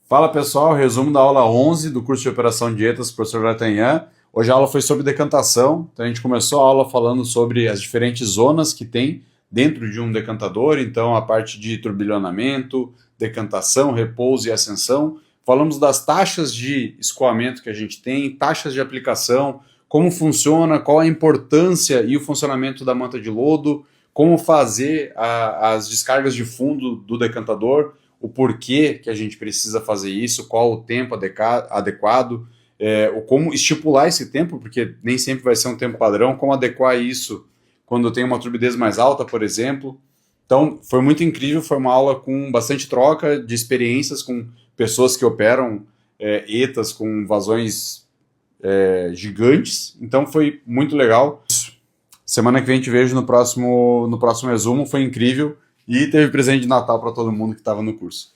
Fala pessoal, resumo da aula 11 do curso de Operação Dietas, professor D'Artagnan. Hoje a aula foi sobre decantação, então a gente começou a aula falando sobre as diferentes zonas que tem dentro de um decantador, então a parte de turbilhonamento, decantação, repouso e ascensão. Falamos das taxas de escoamento que a gente tem, taxas de aplicação, como funciona, qual a importância e o funcionamento da manta de lodo, como fazer as descargas de fundo do decantador, o porquê que a gente precisa fazer isso, qual o tempo adequado, como estipular esse tempo, porque nem sempre vai ser um tempo padrão, como adequar isso quando tem uma turbidez mais alta, por exemplo. Então, foi muito incrível, foi uma aula com bastante troca de experiências com pessoas que operam ETAs com vazões gigantes, então foi muito legal. Semana que vem te vejo no próximo resumo, foi incrível e teve presente de Natal para todo mundo que estava no curso.